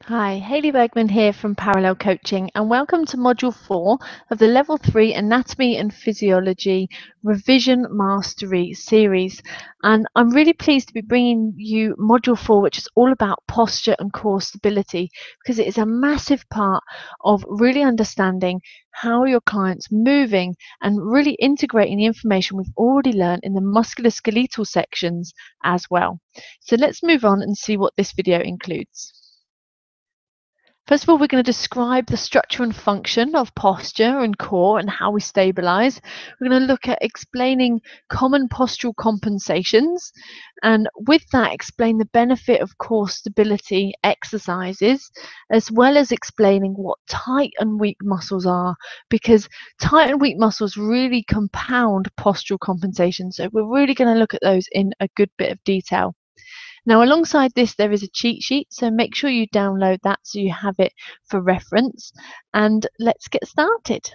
Hi, Hayley Bergman here from Parallel Coaching, and welcome to Module 4 of the Level 3 Anatomy and Physiology Revision Mastery series. And I'm really pleased to be bringing you Module 4, which is all about posture and core stability, because it is a massive part of really understanding how your client's moving and really integrating the information we've already learned in the musculoskeletal sections as well. So let's move on and see what this video includes. First of all, we're going to describe the structure and function of posture and core and how we stabilize. We're going to look at explaining common postural compensations, and with that, explain the benefit of core stability exercises, as well as explaining what tight and weak muscles are, because tight and weak muscles really compound postural compensation. So we're really going to look at those in a good bit of detail. Now, alongside this, there is a cheat sheet, so make sure you download that so you have it for reference. And let's get started.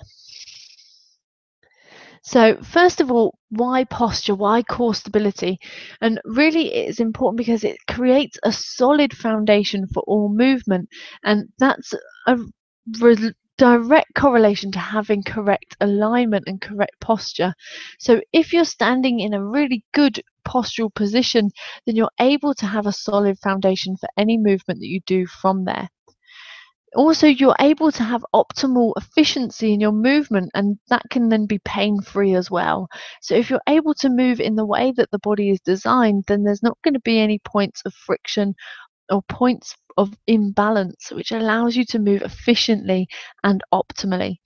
So first of all, why posture? Why core stability? And really it's important because it creates a solid foundation for all movement, and that's a direct correlation to having correct alignment and correct posture. So if you're standing in a really good postural position, then you're able to have a solid foundation for any movement that you do from there. Also, you're able to have optimal efficiency in your movement, and that can then be pain-free as well. So if you're able to move in the way that the body is designed, then there's not going to be any points of friction or points of imbalance, which allows you to move efficiently and optimally.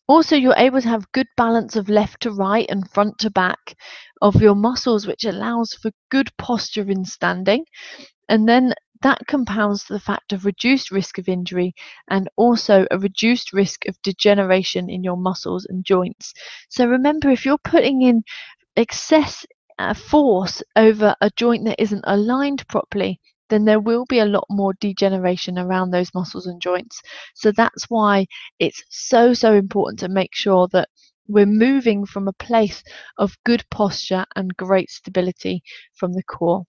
Also, you're able to have good balance of left to right and front to back of your muscles, which allows for good posture in standing. And then that compounds the fact of reduced risk of injury and also a reduced risk of degeneration in your muscles and joints. So remember, if you're putting in excess force over a joint that isn't aligned properly, then there will be a lot more degeneration around those muscles and joints. So that's why it's so important to make sure that we're moving from a place of good posture and great stability from the core.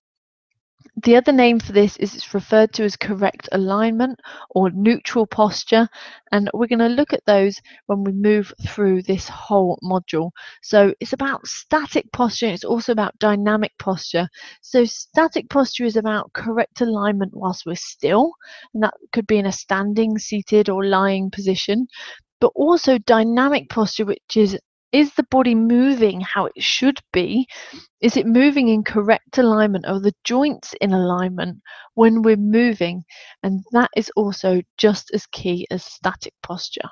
The other name for this is it's referred to as correct alignment or neutral posture, and we're going to look at those when we move through this whole module. So it's about static posture, it's also about dynamic posture. So static posture is about correct alignment whilst we're still, and that could be in a standing, seated or lying position. But also dynamic posture, which is the body moving how it should be? Is it moving in correct alignment? Are the joints in alignment when we're moving? And that is also just as key as static posture.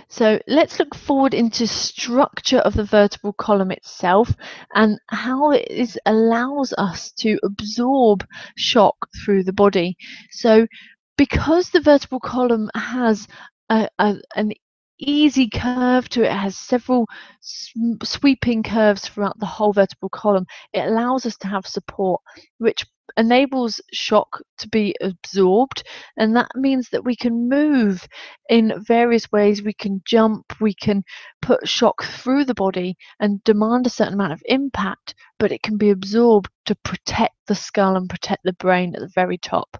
So let's look forward into structure of the vertebral column itself and how it allows us to absorb shock through the body. So because the vertebral column has an easy curve to it, has several sweeping curves throughout the whole vertebral column, it allows us to have support, which enables shock to be absorbed, and that means that we can move in various ways. We can jump, we can put shock through the body and demand a certain amount of impact, but it can be absorbed to protect the skull and protect the brain at the very top.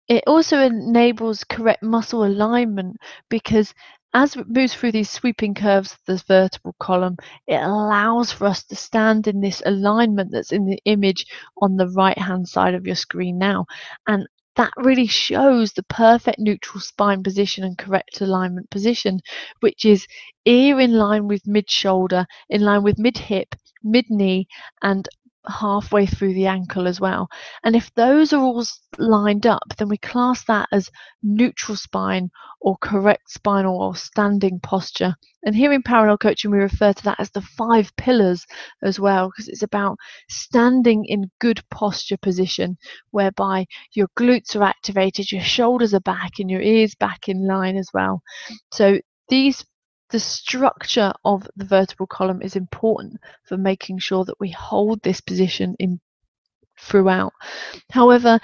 It also enables correct muscle alignment because as it moves through these sweeping curves of the vertebral column, it allows for us to stand in this alignment that's in the image on the right hand side of your screen now. And that really shows the perfect neutral spine position and correct alignment position, which is ear in line with mid shoulder, in line with mid hip, mid knee, and halfway through the ankle as well. And if those are all lined up, then we class that as neutral spine or correct spinal or standing posture. And here in parallel coaching, we refer to that as the 5 pillars as well, because it's about standing in good posture position, whereby your glutes are activated, your shoulders are back, and your ears back in line as well. So the structure of the vertebral column is important for making sure that we hold this position in throughout. However,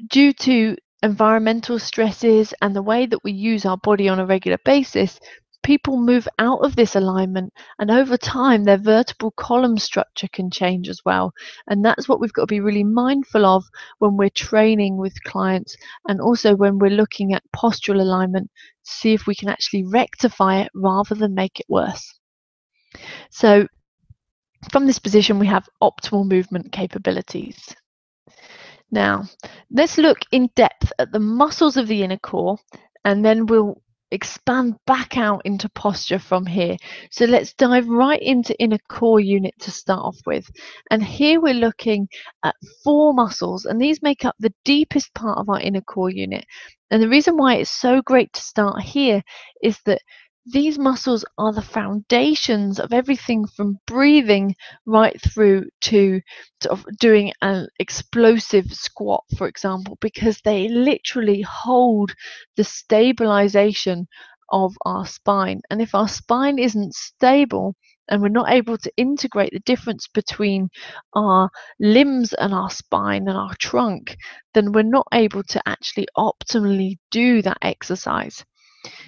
due to environmental stresses and the way that we use our body on a regular basis, people move out of this alignment, and over time their vertebral column structure can change as well. And that's what we've got to be really mindful of when we're training with clients, and also when we're looking at postural alignment to see if we can actually rectify it rather than make it worse. So from this position, we have optimal movement capabilities. Now, let's look in depth at the muscles of the inner core, and then we'll expand back out into posture from here. So let's dive right into inner core unit to start off with. And here we're looking at 4 muscles, and these make up the deepest part of our inner core unit. And the reason why it's so great to start here is that these muscles are the foundations of everything from breathing right through to sort of doing an explosive squat, for example, because they literally hold the stabilization of our spine. And if our spine isn't stable and we're not able to integrate the difference between our limbs and our spine and our trunk, then we're not able to actually optimally do that exercise.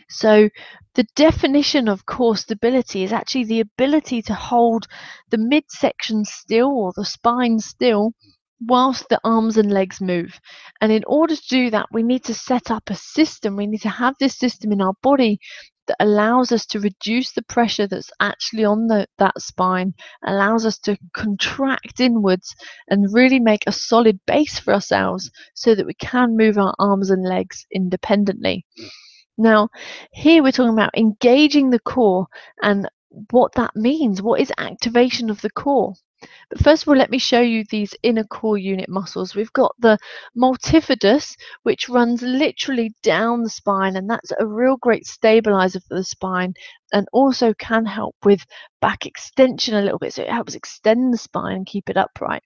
So the definition of core stability is actually the ability to hold the midsection still, or the spine still, whilst the arms and legs move. And in order to do that, we need to set up a system. We need to have this system in our body that allows us to reduce the pressure that's actually on that spine, allows us to contract inwards and really make a solid base for ourselves so that we can move our arms and legs independently. Now, here we're talking about engaging the core and what that means. What is activation of the core? But first of all, let me show you these inner core unit muscles. We've got the multifidus, which runs literally down the spine, and that's a real great stabilizer for the spine, and also can help with back extension a little bit. So it helps extend the spine and keep it upright.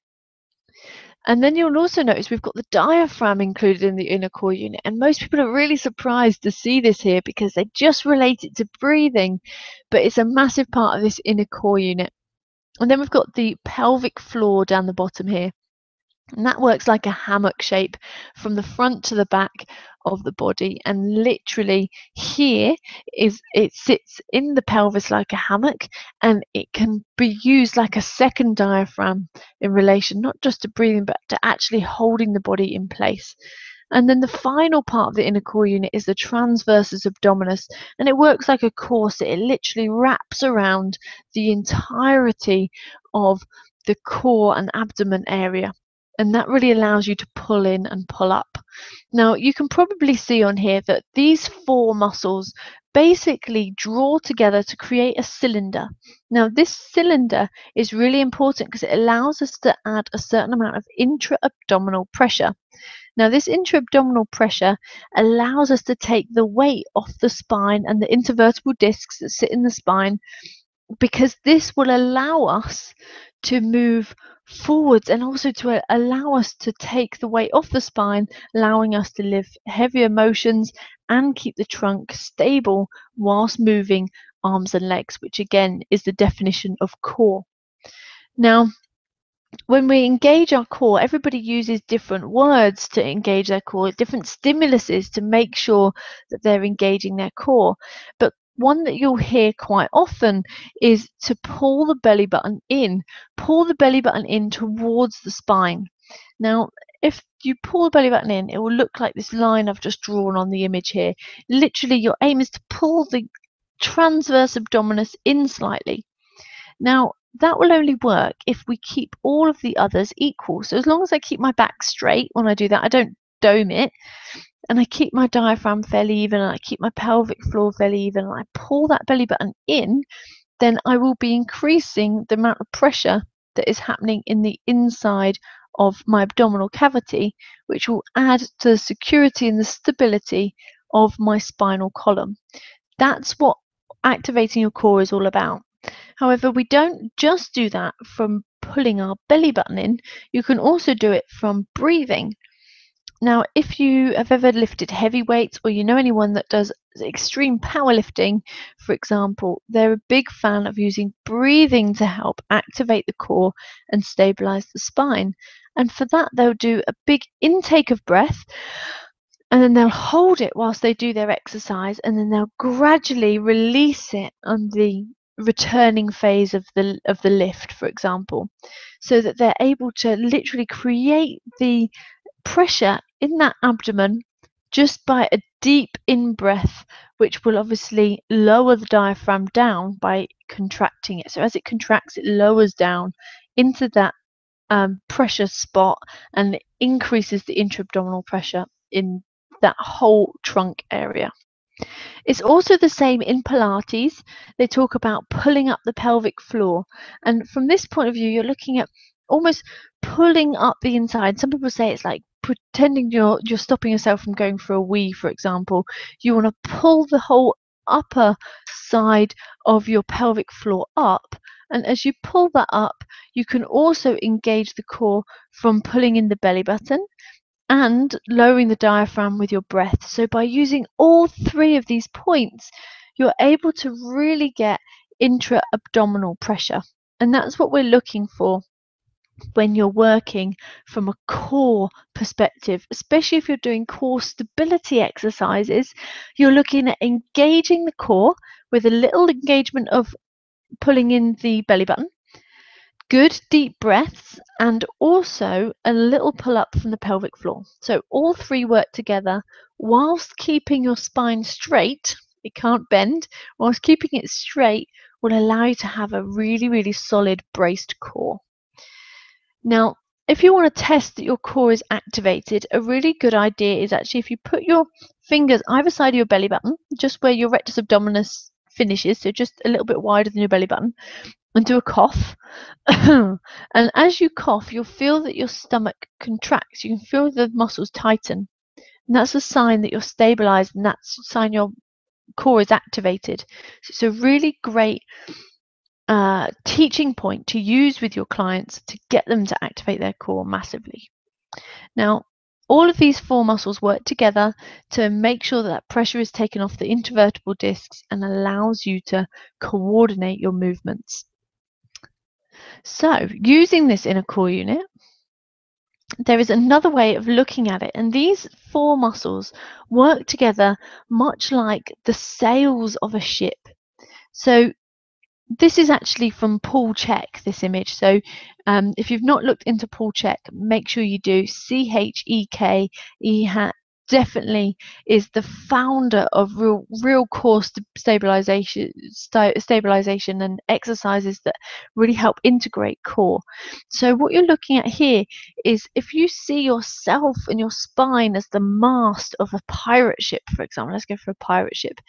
And then you'll also notice we've got the diaphragm included in the inner core unit. And most people are really surprised to see this here because they just relate it to breathing, but it's a massive part of this inner core unit. And then we've got the pelvic floor down the bottom here. And that works like a hammock shape from the front to the back of the body. And literally here it sits in the pelvis like a hammock, and it can be used like a second diaphragm in relation not just to breathing but to actually holding the body in place. And then the final part of the inner core unit is the transversus abdominis, and it works like a corset. It literally wraps around the entirety of the core and abdomen area. And that really allows you to pull in and pull up. Now, you can probably see on here that these 4 muscles basically draw together to create a cylinder. Now, this cylinder is really important because it allows us to add a certain amount of intra-abdominal pressure. Now, this intra-abdominal pressure allows us to take the weight off the spine and the intervertebral discs that sit in the spine, because this will allow us to move forwards and also to allow us to take the weight off the spine, allowing us to lift heavier motions and keep the trunk stable whilst moving arms and legs, which again is the definition of core. Now, when we engage our core, everybody uses different words to engage their core, different stimuluses to make sure that they're engaging their core. But one that you'll hear quite often is to pull the belly button in. Pull the belly button in towards the spine. Now, if you pull the belly button in, it will look like this line I've just drawn on the image here. Literally, your aim is to pull the transverse abdominis in slightly. Now, that will only work if we keep all of the others equal. So as long as I keep my back straight when I do that, I don't dome it, and I keep my diaphragm fairly even, and I keep my pelvic floor fairly even, and I pull that belly button in, then I will be increasing the amount of pressure that is happening in the inside of my abdominal cavity, which will add to the security and the stability of my spinal column. That's what activating your core is all about. However, we don't just do that from pulling our belly button in. You can also do it from breathing. Now, if you have ever lifted heavy weights, or you know anyone that does extreme powerlifting, for example, they're a big fan of using breathing to help activate the core and stabilize the spine. And for that, they'll do a big intake of breath, and then they'll hold it whilst they do their exercise, and then they'll gradually release it on the returning phase of the lift, for example, so that they're able to literally create the pressure in that abdomen just by a deep in breath, which will obviously lower the diaphragm down by contracting it. So as it contracts, it lowers down into that pressure spot and increases the intra-abdominal pressure in that whole trunk area. It's also the same in Pilates. They talk about pulling up the pelvic floor. And from this point of view, you're looking at almost pulling up the inside. Some people say it's like pretending you're stopping yourself from going for a wee, for example. You want to pull the whole upper side of your pelvic floor up. And as you pull that up, you can also engage the core from pulling in the belly button and lowering the diaphragm with your breath. So by using all three of these points, you're able to really get intra-abdominal pressure. And that's what we're looking for when you're working from a core perspective, especially if you're doing core stability exercises. You're looking at engaging the core with a little engagement of pulling in the belly button, good deep breaths, and also a little pull up from the pelvic floor. So all three work together whilst keeping your spine straight. It can't bend. Whilst keeping it straight will allow you to have a really, really solid braced core. Now, if you want to test that your core is activated, a really good idea is actually if you put your fingers either side of your belly button, just where your rectus abdominis finishes, so just a little bit wider than your belly button, and do a cough. And as you cough, you'll feel that your stomach contracts. You can feel the muscles tighten. And that's a sign that you're stabilized, and that's a sign your core is activated. So it's a really great teaching point to use with your clients to get them to activate their core massively. Now, all of these four muscles work together to make sure that pressure is taken off the intervertebral discs and allows you to coordinate your movements. So, using this in a core unit, there is another way of looking at it, and these four muscles work together much like the sails of a ship. So this is actually from Paul Chek, this image. So if you've not looked into Paul Chek, make sure you do. Chek. He definitely is the founder of real core stabilization and exercises that really help integrate core. So what you're looking at here is if you see yourself and your spine as the mast of a pirate ship, for example. Let's go for a pirate ship.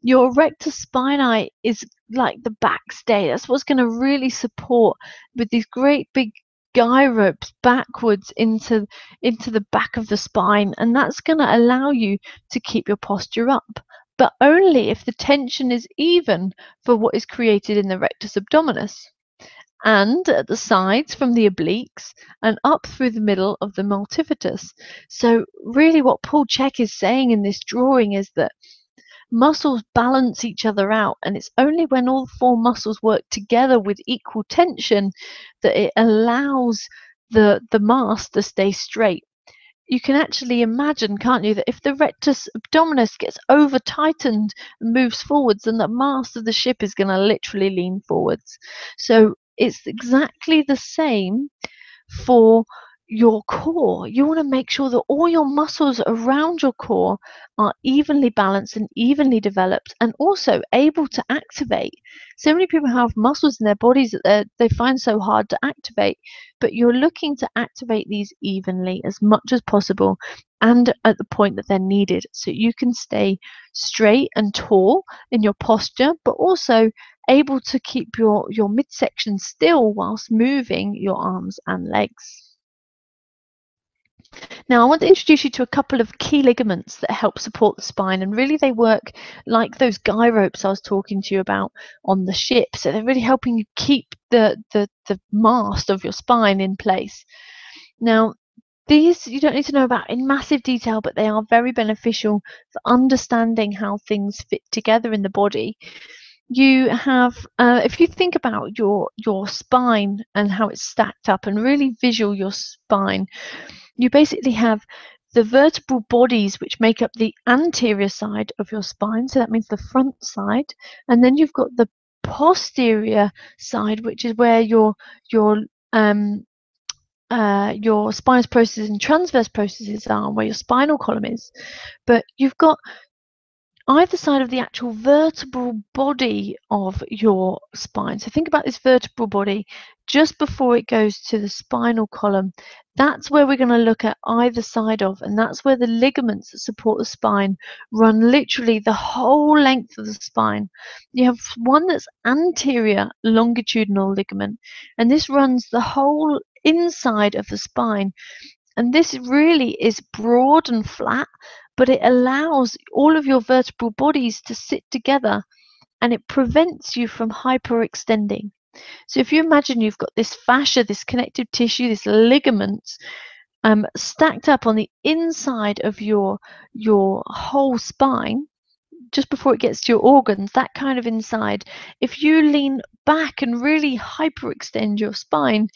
Your rectus spinae is like the backstay. That's what's going to really support with these great big guy ropes backwards into the back of the spine, and that's going to allow you to keep your posture up, but only if the tension is even for what is created in the rectus abdominis and at the sides from the obliques and up through the middle of the multifidus. So really what Paul Chek is saying in this drawing is that muscles balance each other out, and it's only when all four muscles work together with equal tension that it allows the mast to stay straight. You can actually imagine, can't you, that if the rectus abdominis gets over tightened and moves forwards, then the mast of the ship is going to literally lean forwards. So it's exactly the same for your core. You want to make sure that all your muscles around your core are evenly balanced and evenly developed and also able to activate. So many people have muscles in their bodies that they find so hard to activate, but you're looking to activate these evenly as much as possible and at the point that they're needed, so you can stay straight and tall in your posture, but also able to keep your midsection still whilst moving your arms and legs. Now, I want to introduce you to a couple of key ligaments that help support the spine, and really they work like those guy ropes I was talking to you about on the ship. So they're really helping you keep the mast of your spine in place. Now, these you don't need to know about in massive detail, but they are very beneficial for understanding how things fit together in the body. You have, if you think about your spine and how it's stacked up and really visual your spine, you basically have the vertebral bodies which make up the anterior side of your spine, so that means the front side, and then you've got the posterior side, which is where your spinous processes and transverse processes are, where your spinal column is. But you've got either side of the actual vertebral body of your spine. So think about this vertebral body just before it goes to the spinal column. That's where we're going to look at either side of, and that's where the ligaments that support the spine run literally the whole length of the spine. You have one that's anterior longitudinal ligament, and this runs the whole inside of the spine. And this really is broad and flat, but it allows all of your vertebral bodies to sit together, and it prevents you from hyperextending. So if you imagine you've got this fascia, this connective tissue, this ligaments stacked up on the inside of your whole spine, just before it gets to your organs, that kind of inside, if you lean back and really hyperextend your spine,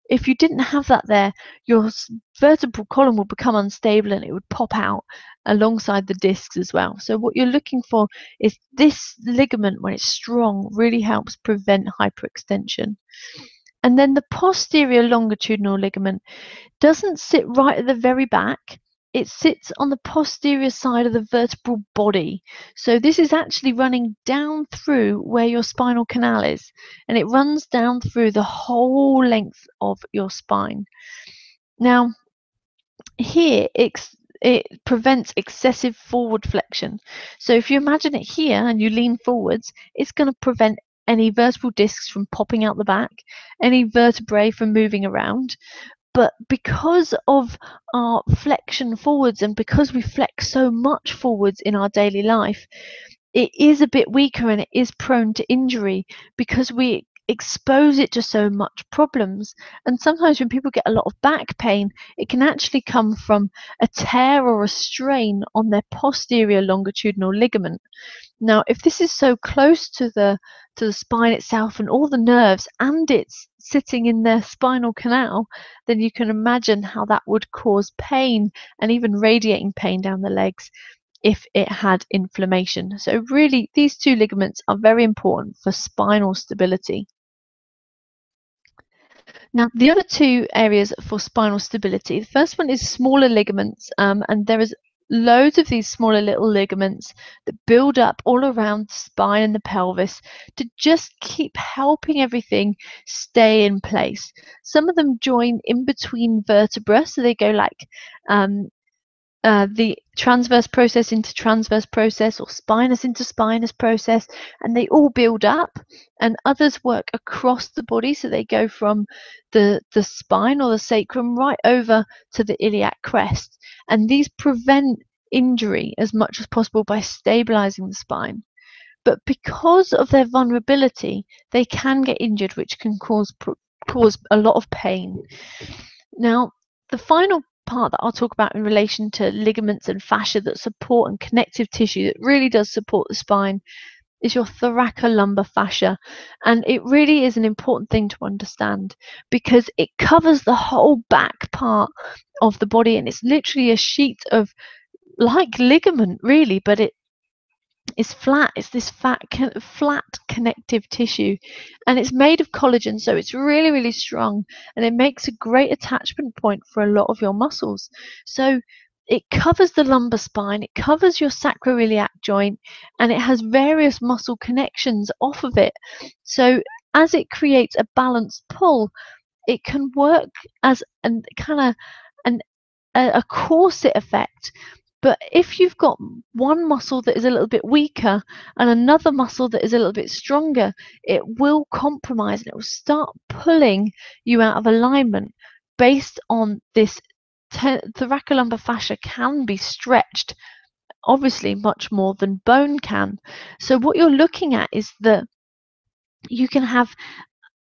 if you didn't have that there, your vertebral column will become unstable and it would pop out alongside the discs as well. So what you're looking for is this ligament, when it's strong, really helps prevent hyperextension. And then the posterior longitudinal ligament doesn't sit right at the very back. It sits on the posterior side of the vertebral body. So this is actually running down through where your spinal canal is, and it runs down through the whole length of your spine. Now, here it prevents excessive forward flexion. So if you imagine it here and you lean forwards, it's going to prevent any vertebral discs from popping out the back, any vertebrae from moving around. But because of our flexion forwards, and because we flex so much forwards in our daily life, it is a bit weaker and it is prone to injury because we expose it to so much problems. And sometimes when people get a lot of back pain, it can actually come from a tear or a strain on their posterior longitudinal ligament. Now, if this is so close to the spine itself and all the nerves, and it's sitting in their spinal canal, then you can imagine how that would cause pain and even radiating pain down the legs if it had inflammation. So really, these two ligaments are very important for spinal stability. Now, the other two areas for spinal stability, the first one is smaller ligaments, and there is loads of these smaller little ligaments that build up all around the spine and the pelvis to just keep helping everything stay in place. Some of them join in between vertebrae, so they go like the transverse process into transverse process, or spinous into spinous process, and they all build up. And others work across the body, so they go from the spine or the sacrum right over to the iliac crest, and these prevent injury as much as possible by stabilizing the spine. But because of their vulnerability, they can get injured, which can cause a lot of pain. Now, the final part that I'll talk about in relation to ligaments and fascia that support, and connective tissue that really does support the spine, is your thoracolumbar fascia. And it really is an important thing to understand because it covers the whole back part of the body, and it's literally a sheet of like ligament really, but it is flat. It's this flat connective tissue, and it's made of collagen, so it's really, really strong, and it makes a great attachment point for a lot of your muscles. So it covers the lumbar spine, it covers your sacroiliac joint, and it has various muscle connections off of it. So as it creates a balanced pull, it can work as a corset effect. But if you've got one muscle that is a little bit weaker and another muscle that is a little bit stronger, it will compromise and it will start pulling you out of alignment based on this. Thoracolumbar fascia can be stretched, obviously much more than bone can. So what you're looking at is that you can have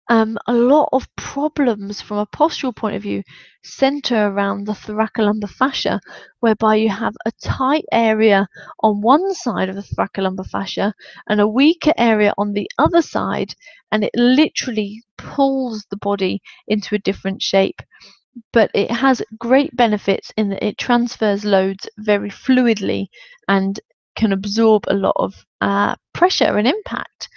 a lot of problems from a postural point of view center around the thoracolumbar fascia, whereby you have a tight area on one side of the thoracolumbar fascia and a weaker area on the other side, and it literally pulls the body into a different shape. but it has great benefits in that it transfers loads very fluidly and can absorb a lot of pressure and impact.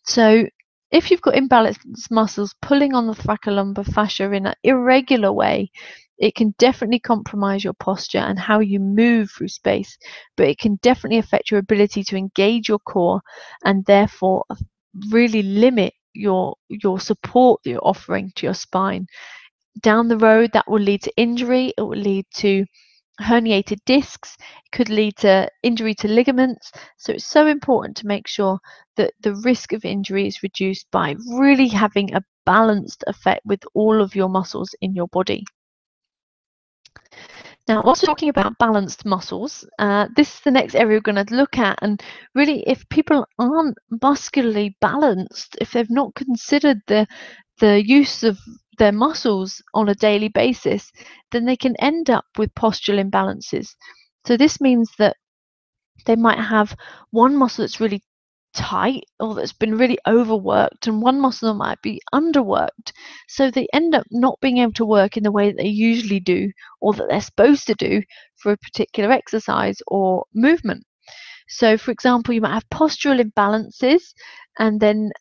So if you've got imbalanced muscles pulling on the thoracolumbar fascia in an irregular way, it can definitely compromise your posture and how you move through space, but it can definitely affect your ability to engage your core and therefore really limit your support that you're offering to your spine. Down the road, that will lead to injury, it will lead to herniated discs, it could lead to injury to ligaments. So it's so important to make sure that the risk of injury is reduced by really having a balanced effect with all of your muscles in your body. Now, whilst we're talking about balanced muscles, this is the next area we're going to look at. And really, if people aren't muscularly balanced, if they've not considered the use of their muscles on a daily basis, then they can end up with postural imbalances. So this means that they might have one muscle that's really tight or that's been really overworked, and one muscle might be underworked. So they end up not being able to work in the way that they usually do or that they're supposed to do for a particular exercise or movement. So, for example, you might have postural imbalances, and then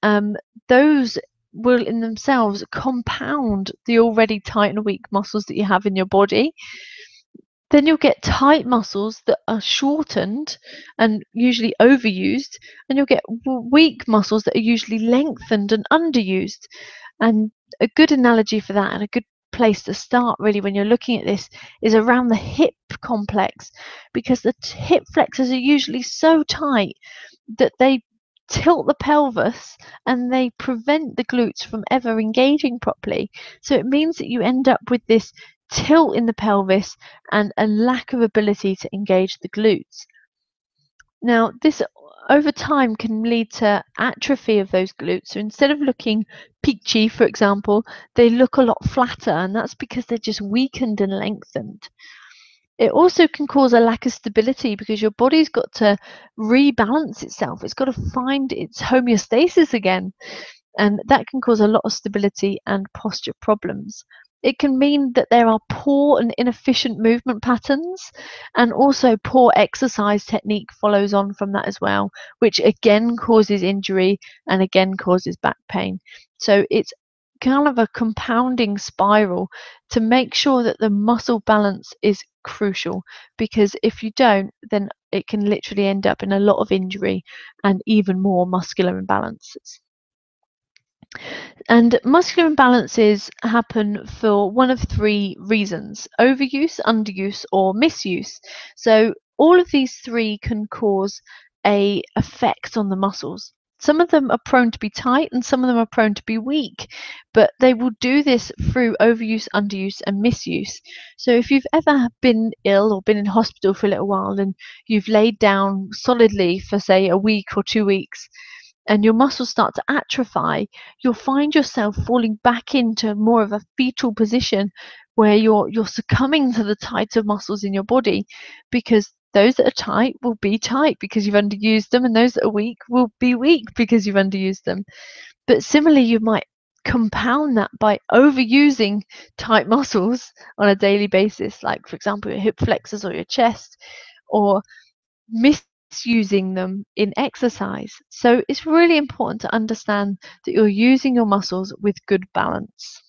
those will in themselves compound the already tight and weak muscles that you have in your body. Then you'll get tight muscles that are shortened and usually overused, and you'll get weak muscles that are usually lengthened and underused. And a good analogy for that, and a good place to start really when you're looking at this, is around the hip complex, because the hip flexors are usually so tight that they tilt the pelvis and they prevent the glutes from ever engaging properly. So it means that you end up with this tilt in the pelvis and a lack of ability to engage the glutes. Now, this over time can lead to atrophy of those glutes. So instead of looking peachy, for example, they look a lot flatter, and that's because they're just weakened and lengthened. It also can cause a lack of stability because your body's got to rebalance itself. It's got to find its homeostasis again, and that can cause a lot of stability and posture problems. It can mean that there are poor and inefficient movement patterns, and also poor exercise technique follows on from that as well, which again causes injury and again causes back pain. So it's kind of a compounding spiral to make sure that the muscle balance is crucial, because if you don't, then it can literally end up in a lot of injury and even more muscular imbalances. And muscular imbalances happen for one of three reasons: overuse, underuse, or misuse. So all of these three can cause a effect on the muscles. Some of them are prone to be tight and some of them are prone to be weak, but they will do this through overuse, underuse, and misuse. So if you've ever been ill or been in hospital for a little while and you've laid down solidly for, say, a week or 2 weeks, and your muscles start to atrophy, you'll find yourself falling back into more of a fetal position where you're succumbing to the tighter muscles in your body, because those that are tight will be tight because you've underused them, and those that are weak will be weak because you've underused them. But similarly, you might compound that by overusing tight muscles on a daily basis, like for example your hip flexors or your chest, or misusing them in exercise. So it's really important to understand that you're using your muscles with good balance.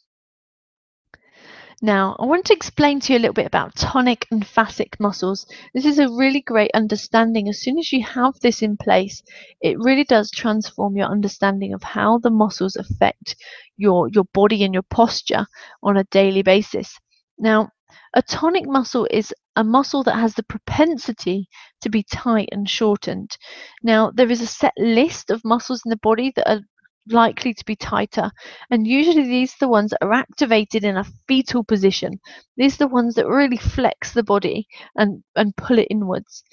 Now, I want to explain to you a little bit about tonic and fascic muscles. This is a really great understanding. As soon as you have this in place, it really does transform your understanding of how the muscles affect your body and your posture on a daily basis. Now, a tonic muscle is a muscle that has the propensity to be tight and shortened. Now, there is a set list of muscles in the body that are likely to be tighter, and usually these are the ones that are activated in a fetal position. These are the ones that really flex the body and pull it inwards,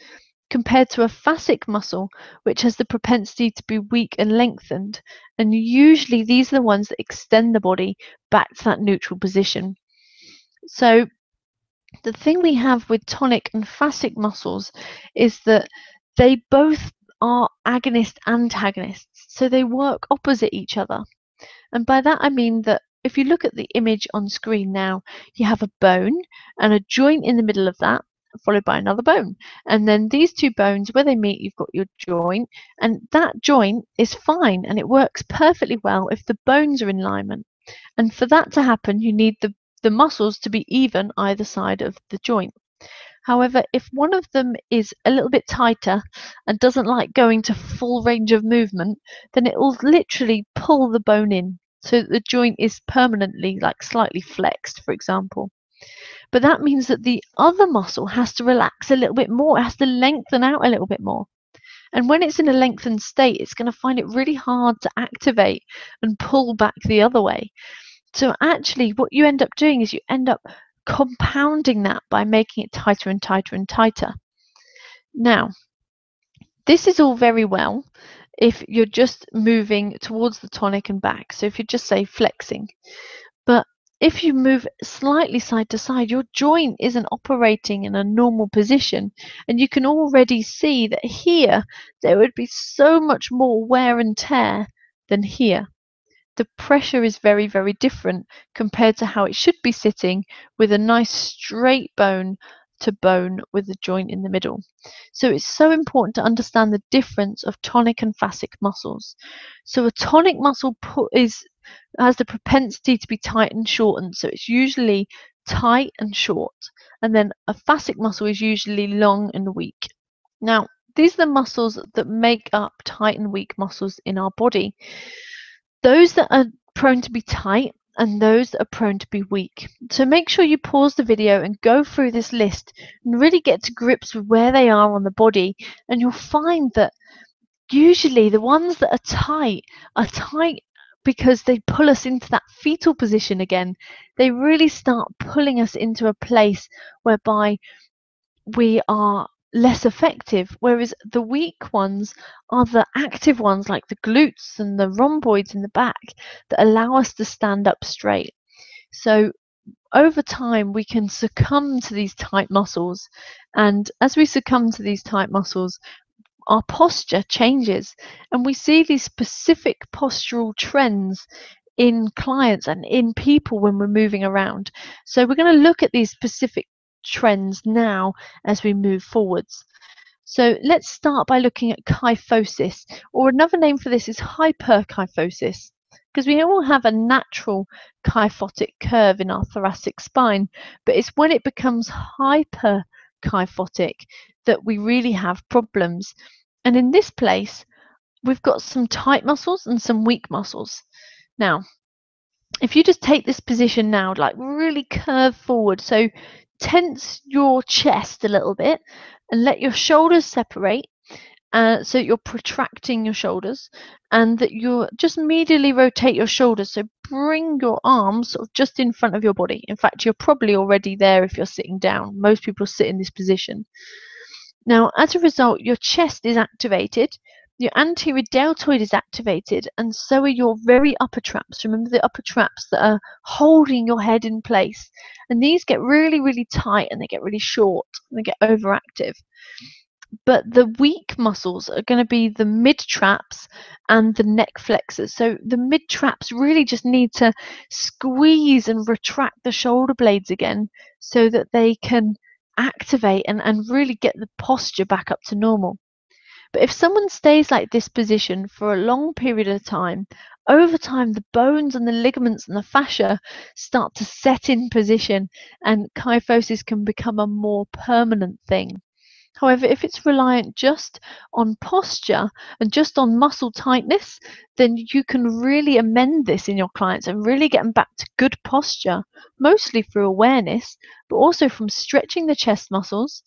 compared to a fascic muscle, which has the propensity to be weak and lengthened, and usually these are the ones that extend the body back to that neutral position. So the thing we have with tonic and fascic muscles is that they both are agonist antagonists, so they work opposite each other. And by that I mean that if you look at the image on screen now, you have a bone and a joint in the middle of that, followed by another bone. And then these two bones, where they meet, you've got your joint, and that joint is fine and it works perfectly well if the bones are in alignment. And for that to happen, you need the muscles to be even either side of the joint. However, if one of them is a little bit tighter and doesn't like going to full range of movement, then it will literally pull the bone in so that the joint is permanently like slightly flexed, for example. But that means that the other muscle has to relax a little bit more, it has to lengthen out a little bit more. And when it's in a lengthened state, it's going to find it really hard to activate and pull back the other way. So actually, what you end up doing is you end up compounding that by making it tighter and tighter and tighter. Now, this is all very well if you're just moving towards the tonic and back. So if you just say flexing, but if you move slightly side to side, your joint isn't operating in a normal position, and you can already see that here there would be so much more wear and tear than here. The pressure is very, very different compared to how it should be sitting with a nice straight bone to bone with the joint in the middle. So it's so important to understand the difference of tonic and fascic muscles. So a tonic muscle has the propensity to be tight and shortened, so it's usually tight and short, and then a fascic muscle is usually long and weak. Now, these are the muscles that make up tight and weak muscles in our body. Those that are prone to be tight and those that are prone to be weak. So make sure you pause the video and go through this list and really get to grips with where they are on the body, and you'll find that usually the ones that are tight because they pull us into that fetal position again. They really start pulling us into a place whereby we are less effective, whereas the weak ones are the active ones like the glutes and the rhomboids in the back that allow us to stand up straight. So over time we can succumb to these tight muscles, and as we succumb to these tight muscles, our posture changes, and we see these specific postural trends in clients and in people when we're moving around. So we're going to look at these specific trends now as we move forwards. So let's start by looking at kyphosis, or another name for this is hyperkyphosis, because we all have a natural kyphotic curve in our thoracic spine, but it's when it becomes hyperkyphotic that we really have problems. And in this place, we've got some tight muscles and some weak muscles. Now, if you just take this position now, like really curve forward, so tense your chest a little bit and let your shoulders separate, so you're protracting your shoulders, and that you just medially rotate your shoulders, so bring your arms sort of just in front of your body. In fact, you're probably already there if you're sitting down. Most people sit in this position. Now, as a result, your chest is activated, your anterior deltoid is activated, and so are your very upper traps. Remember the upper traps that are holding your head in place. And these get really, really tight, and they get really short, and they get overactive. But the weak muscles are going to be the mid traps and the neck flexors. So the mid traps really just need to squeeze and retract the shoulder blades again so that they can activate and really get the posture back up to normal. But if someone stays like this position for a long period of time, over time the bones and the ligaments and the fascia start to set in position, and kyphosis can become a more permanent thing. However, if it's reliant just on posture and just on muscle tightness, then you can really amend this in your clients and really get them back to good posture, mostly through awareness, but also from stretching the chest muscles,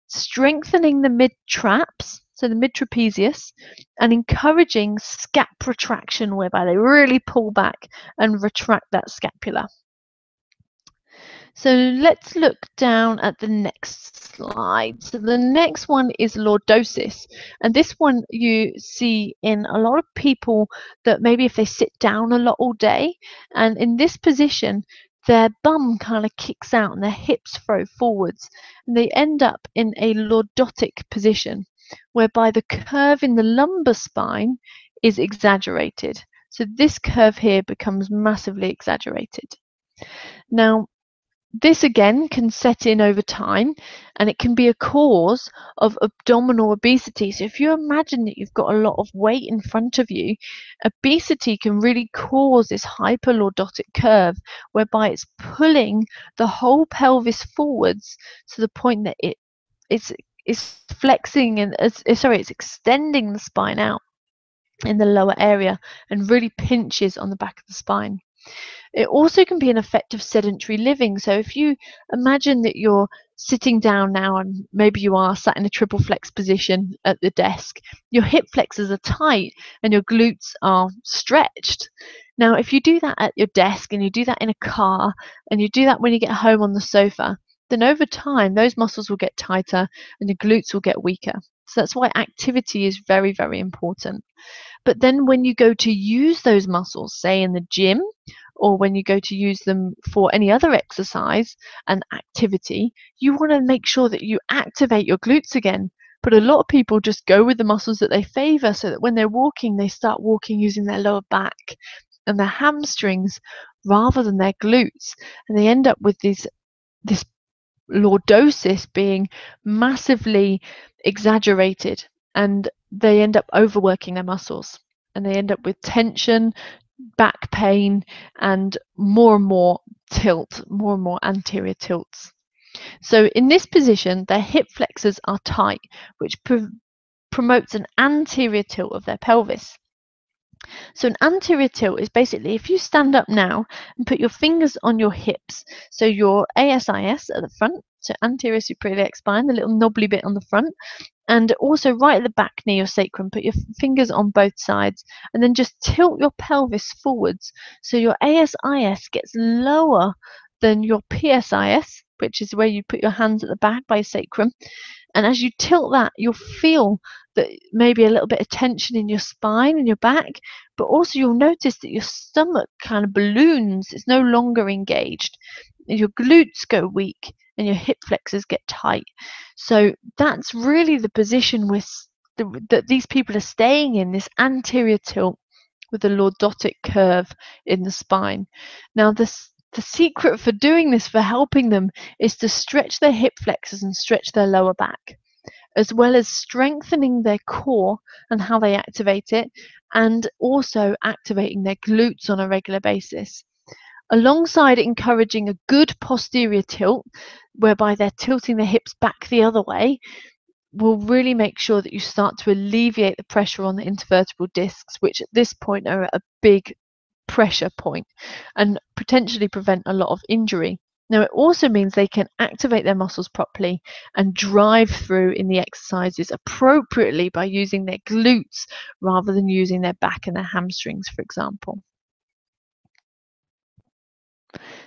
strengthening the mid traps, so the mid trapezius, and encouraging scap retraction, whereby they really pull back and retract that scapula. So let's look down at the next slide. So the next one is lordosis, and this one you see in a lot of people that maybe if they sit down a lot all day, and in this position their bum kind of kicks out and their hips throw forwards, and they end up in a lordotic position whereby the curve in the lumbar spine is exaggerated. So this curve here becomes massively exaggerated. Now, this again can set in over time, and it can be a cause of abdominal obesity. So if you imagine that you've got a lot of weight in front of you, obesity can really cause this hyperlordotic curve whereby it's pulling the whole pelvis forwards to the point that it's flexing and it's extending the spine out in the lower area and really pinches on the back of the spine. It also can be an effect of sedentary living. So if you imagine that you're sitting down now and maybe you are sat in a triple flex position at the desk, your hip flexors are tight and your glutes are stretched. Now, if you do that at your desk and you do that in a car and you do that when you get home on the sofa, then over time those muscles will get tighter and your glutes will get weaker. So that's why activity is very, very important. But then when you go to use those muscles, say in the gym, or when you go to use them for any other exercise and activity, you want to make sure that you activate your glutes again. But a lot of people just go with the muscles that they favor, so that when they're walking, they start walking using their lower back and their hamstrings rather than their glutes. And they end up with this lordosis being massively exaggerated, and they end up overworking their muscles, and they end up with tension, back pain, and more tilt, more and more anterior tilts. So in this position, their hip flexors are tight, which promotes an anterior tilt of their pelvis. So an anterior tilt is basically if you stand up now and put your fingers on your hips, so your ASIS at the front, so anterior suprailiac spine, the little knobbly bit on the front, and also right at the back near your sacrum, put your fingers on both sides and then just tilt your pelvis forwards so your ASIS gets lower than your PSIS, which is where you put your hands at the back by your sacrum. And as you tilt that, you'll feel that maybe a little bit of tension in your spine and your back, but also you'll notice that your stomach kind of balloons. It's no longer engaged. Your glutes go weak and your hip flexors get tight. So that's really the position that these people are staying in, this anterior tilt with a lordotic curve in the spine. Now, the secret for doing this, for helping them, is to stretch their hip flexors and stretch their lower back, as well as strengthening their core and how they activate it, and also activating their glutes on a regular basis. Alongside encouraging a good posterior tilt, whereby they're tilting their hips back the other way, will really make sure that you start to alleviate the pressure on the intervertebral discs, which at this point are at a big pressure point, and potentially prevent a lot of injury. Now, it also means they can activate their muscles properly and drive through in the exercises appropriately by using their glutes rather than using their back and their hamstrings, for example.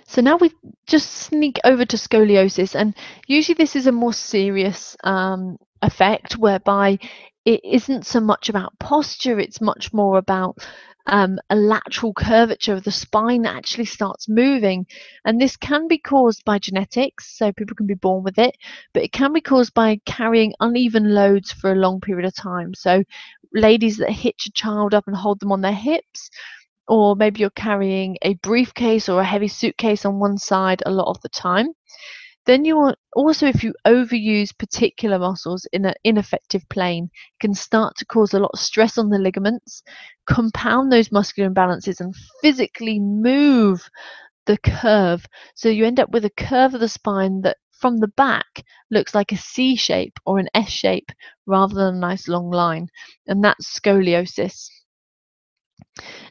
So now we just sneak over to scoliosis, and usually this is a more serious effect whereby it isn't so much about posture, it's much more about a lateral curvature of the spine that actually starts moving. And this can be caused by genetics, so people can be born with it, but it can be caused by carrying uneven loads for a long period of time. So ladies that hitch a child up and hold them on their hips, or maybe you're carrying a briefcase or a heavy suitcase on one side a lot of the time. Then you want also, if you overuse particular muscles in an ineffective plane, it can start to cause a lot of stress on the ligaments, compound those muscular imbalances, and physically move the curve. So you end up with a curve of the spine that from the back looks like a C shape or an S shape rather than a nice long line, and that's scoliosis.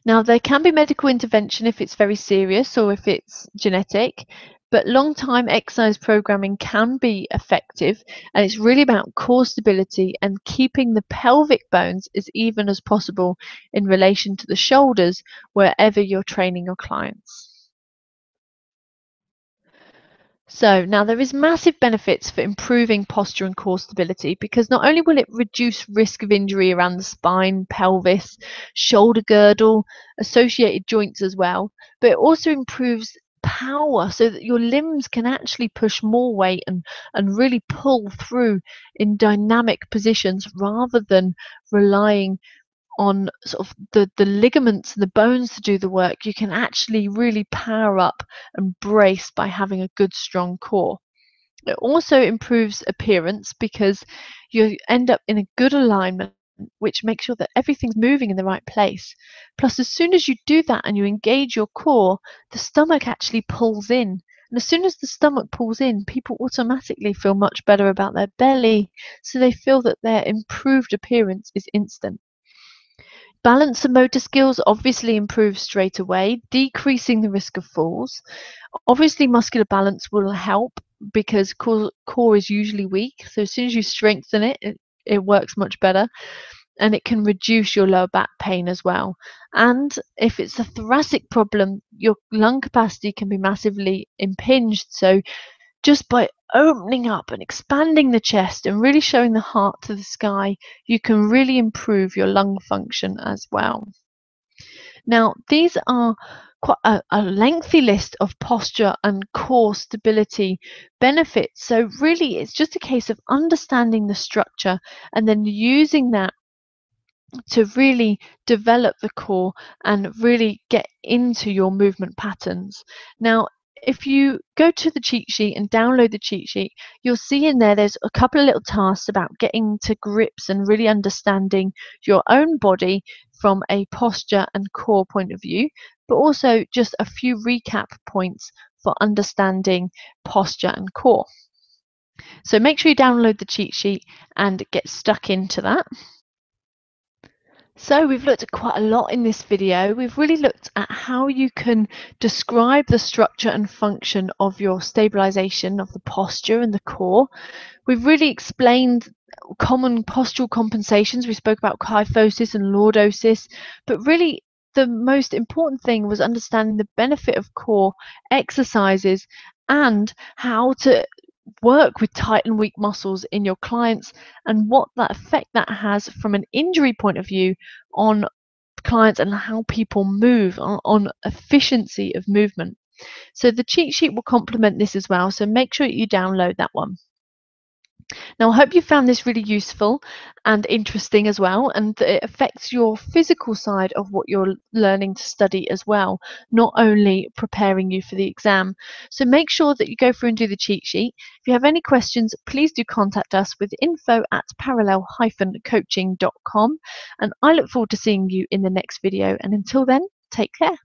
Now, there can be medical intervention if it's very serious or if it's genetic, but long-time exercise programming can be effective, and it's really about core stability and keeping the pelvic bones as even as possible in relation to the shoulders wherever you're training your clients. So now there is massive benefits for improving posture and core stability, because not only will it reduce risk of injury around the spine, pelvis, shoulder girdle, associated joints as well, but it also improves power so that your limbs can actually push more weight and really pull through in dynamic positions rather than relying on sort of the ligaments and the bones to do the work, you can actually really power up and brace by having a good strong core. It also improves appearance because you end up in a good alignment, which makes sure that everything's moving in the right place. Plus, as soon as you do that and you engage your core, the stomach actually pulls in. And as soon as the stomach pulls in, people automatically feel much better about their belly, so they feel that their improved appearance is instant. Balance and motor skills obviously improve straight away, decreasing the risk of falls. Obviously, muscular balance will help because core is usually weak. So as soon as you strengthen it, it works much better, and it can reduce your lower back pain as well. And if it's a thoracic problem, your lung capacity can be massively impinged. So just by opening up and expanding the chest and really showing the heart to the sky, you can really improve your lung function as well. Now, these are quite a lengthy list of posture and core stability benefits. So really, it's just a case of understanding the structure and then using that to really develop the core and really get into your movement patterns. Now, if you go to the cheat sheet and download the cheat sheet, you'll see in there's a couple of little tasks about getting to grips and really understanding your own body from a posture and core point of view, but also just a few recap points for understanding posture and core. So make sure you download the cheat sheet and get stuck into that. So we've looked at quite a lot in this video. We've really looked at how you can describe the structure and function of your stabilization of the posture and the core. We've really explained common postural compensations. We spoke about kyphosis and lordosis, but really the most important thing was understanding the benefit of core exercises and how to work with tight and weak muscles in your clients and what that effect that has from an injury point of view on clients and how people move on efficiency of movement. So the cheat sheet will complement this as well, so make sure you download that one. Now, I hope you found this really useful and interesting as well, and that it affects your physical side of what you're learning to study as well, not only preparing you for the exam. So make sure that you go through and do the cheat sheet. If you have any questions, please do contact us with info@parallel-coaching.com, and I look forward to seeing you in the next video. And until then, take care.